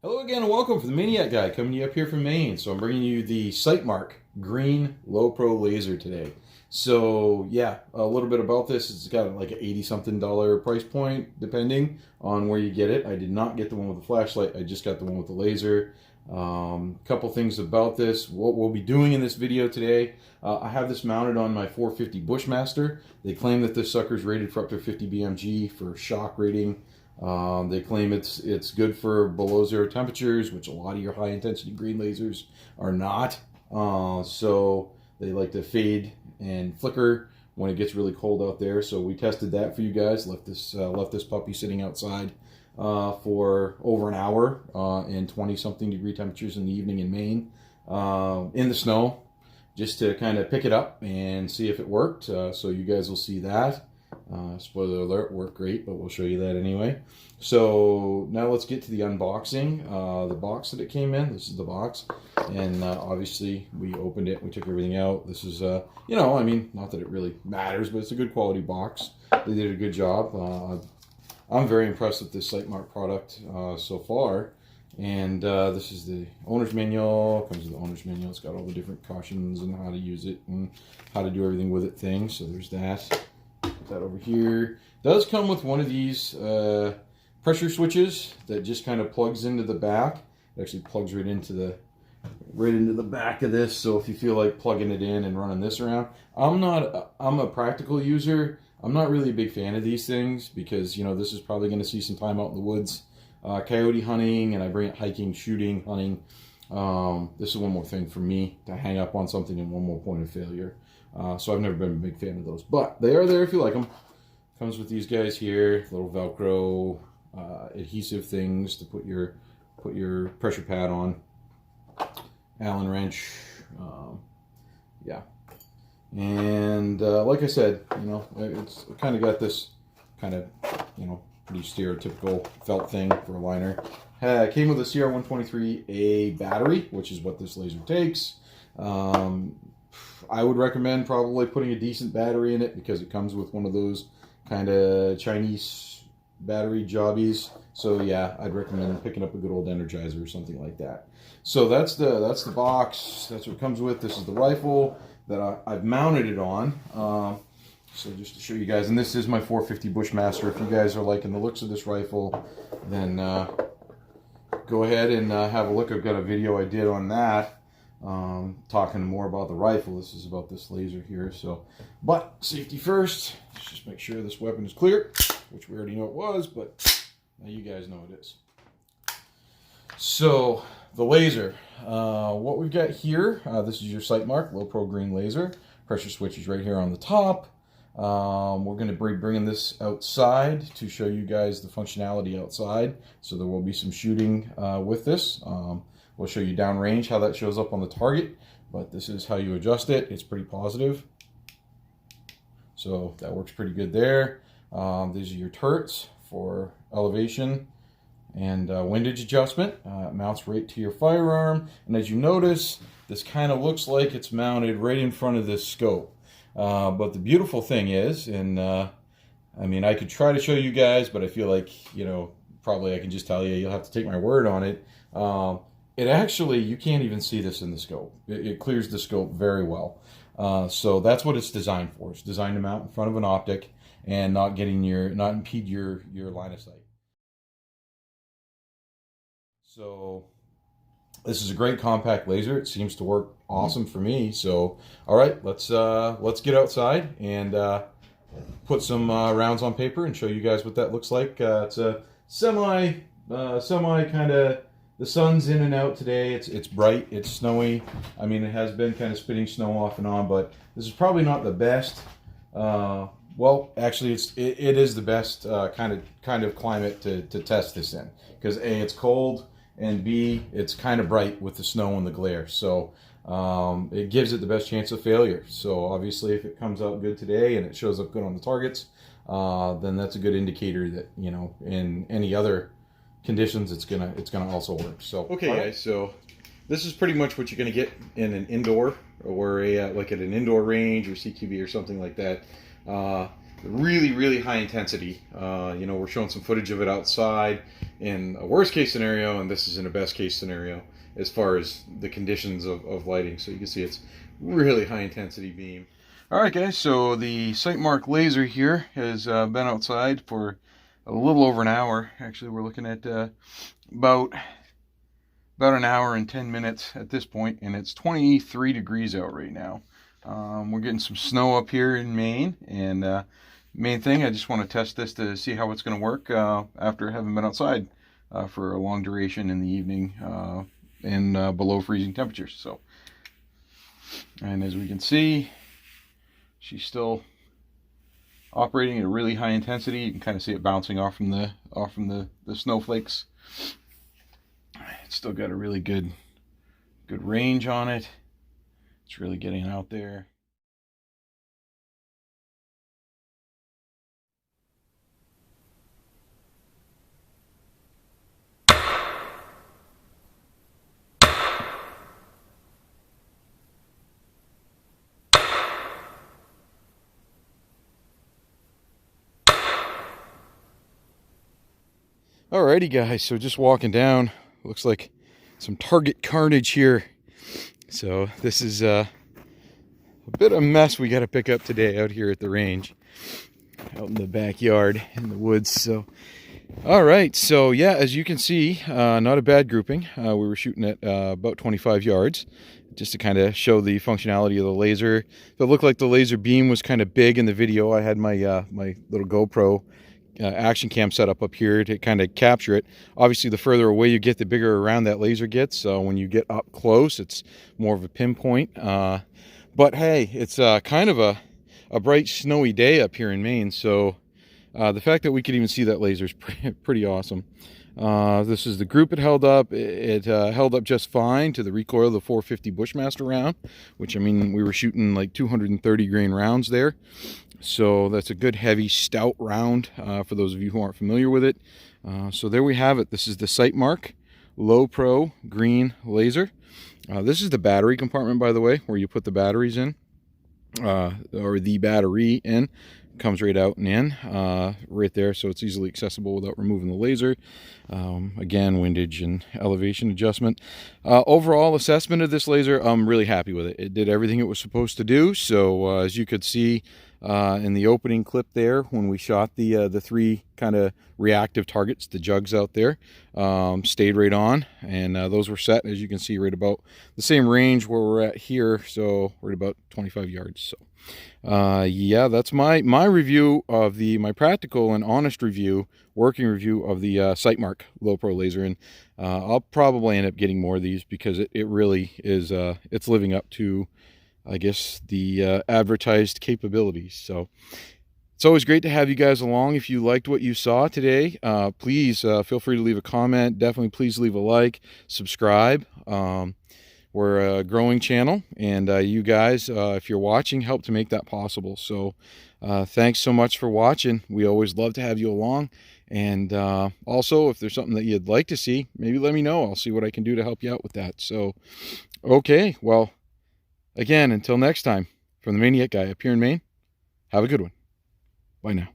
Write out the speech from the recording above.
Hello again and welcome for the Maniac Guy coming to you up here from Maine. So I'm bringing you the SightMark green low pro laser today. So yeah, a little bit about this. It's got like an $80-something price point depending on where you get it. I did not get the one with the flashlight. I just got the one with the laser. Couple things about this. What we'll be doing in this video today. I have this mounted on my 450 Bushmaster. They claim that this sucker is rated for up to 50 BMG for shock rating. They claim it's good for below zero temperatures, which a lot of your high intensity green lasers are not. So they like to fade and flicker when it gets really cold out there. So we tested that for you guys. Left this puppy sitting outside for over an hour in 20-something degree temperatures in the evening in Maine, in the snow, just to kind of pick it up and see if it worked. So you guys will see that. Spoiler alert, worked great, but we'll show you that anyway. So now let's get to the unboxing. The box that it came in, this is the box, and obviously we opened it, we took everything out. This is, you know, I mean, not that it really matters, but it's a good quality box. They did a good job. I'm very impressed with this SightMark product so far. And this is the owner's manual. Comes with the owner's manual. It's got all the different cautions and how to use it and how to do everything with it things. So there's that. That over here. Does come with one of these pressure switches that just kind of plugs into the back. It actually plugs right into the back of this. So if you feel like plugging it in and running this around, I'm a practical user. I'm not really a big fan of these things because, you know, this is probably going to see some time out in the woods, coyote hunting, and I bring it hiking, shooting, hunting. This is one more thing for me to hang up on something and one more point of failure. So I've never been a big fan of those, but they are there if you like them. Comes with these guys here, little Velcro adhesive things to put your pressure pad on. Allen wrench, yeah. And like I said, you know, it's kind of got this kind of, you know, pretty stereotypical felt thing for a liner. Came with a CR123A battery, which is what this laser takes. I would recommend probably putting a decent battery in it because it comes with one of those kind of Chinese battery jobbies. So yeah, I'd recommend picking up a good old Energizer or something like that. So that's the box. That's what it comes with. This is the rifle that I've mounted it on. So just to show you guys, and this is my 450 Bushmaster. If you guys are liking the looks of this rifle, then go ahead and have a look. I've got a video I did on that. Talking more about the rifle. This is about this laser here. So, but safety first. Let's just make sure this weapon is clear, which we already know it was, but now you guys know it is. So the laser, what we've got here, this is your SightMark low pro green laser. Pressure switch is right here on the top. We're going to be bringing this outside to show you guys the functionality outside. So there will be some shooting with this. We'll show you downrange how that shows up on the target, but this is how you adjust it. It's pretty positive. So that works pretty good there. These are your turrets for elevation and windage adjustment. It mounts right to your firearm. And as you notice, this kind of looks like it's mounted right in front of this scope. But the beautiful thing is, and I mean, I could try to show you guys, but I feel like, you know, probably I can just tell you, you'll have to take my word on it. It actually, you can't even see this in the scope. It clears the scope very well. So that's what it's designed for. It's designed to mount in front of an optic and not impede your line of sight. So this is a great compact laser. It seems to work awesome for me. So all right, let's get outside and put some rounds on paper and show you guys what that looks like. It's a semi kind of. The sun's in and out today. It's bright. It's snowy. I mean, it has been kind of spitting snow off and on, but this is probably not the best. Well, actually, it is the best kind of climate to test this in because A, it's cold, and B, it's kind of bright with the snow and the glare. So it gives it the best chance of failure. So obviously, if it comes out good today and it shows up good on the targets, then that's a good indicator that, you know, in any other conditions it's gonna also work. So okay, guys, so this is pretty much what you're gonna get in an indoor or like at an indoor range or CQB or something like that. really, really high intensity. We're showing some footage of it outside in a worst case scenario, and this is in a best case scenario as far as the conditions of lighting. So you can see it's really high intensity beam. All right, guys, so the SightMark laser here has been outside for a little over an hour. Actually, we're looking at about an hour and 10 minutes at this point, and it's 23 degrees out right now. We're getting some snow up here in Maine, and main thing, I just want to test this to see how it's going to work after having been outside for a long duration in the evening in below freezing temperatures. So, and as we can see, she's still operating at a really high intensity. You can kind of see it bouncing off from the snowflakes. It's still got a really good range on it. It's really getting out there. Alrighty, guys, so just walking down, looks like some target carnage here. So this is a bit of a mess we got to pick up today out here at the range, out in the backyard in the woods. So all right, so yeah, as you can see, not a bad grouping. We were shooting at about 25 yards just to kind of show the functionality of the laser. It looked like the laser beam was kind of big in the video. I had my my little GoPro action cam set up here to kind of capture it. Obviously, the further away you get, the bigger around that laser gets. So when you get up close, it's more of a pinpoint. But hey, it's kind of a bright, snowy day up here in Maine. So the fact that we could even see that laser is pretty awesome. This is the group it held up. It held up just fine to the recoil of the 450 Bushmaster round, which, I mean, we were shooting like 230 grain rounds there. So that's a good, heavy, stout round for those of you who aren't familiar with it. So there we have it. This is the SightMark lopro green laser. This is the battery compartment, by the way, where you put the batteries in, or the battery in. Comes right out and in right there, so it's easily accessible without removing the laser. Again, windage and elevation adjustment. Overall assessment of this laser, I'm really happy with it. It did everything it was supposed to do. So as you could see in the opening clip there, when we shot the three kind of reactive targets, the jugs out there, stayed right on, and those were set, as you can see, right about the same range where we're at here, so right about 25 yards. So yeah, that's my review of my practical and honest review, working review of the SightMark lopro laser. And I'll probably end up getting more of these because it really is it's living up to, I guess, the advertised capabilities. So it's always great to have you guys along. If you liked what you saw today, please feel free to leave a comment. Definitely please leave a like, subscribe. We're a growing channel, and you guys, if you're watching, help to make that possible. So thanks so much for watching. We always love to have you along. And also, if there's something that you'd like to see, maybe let me know. I'll see what I can do to help you out with that. So, okay, well, again, until next time, from the Maniac Guy up here in Maine, have a good one. Bye now.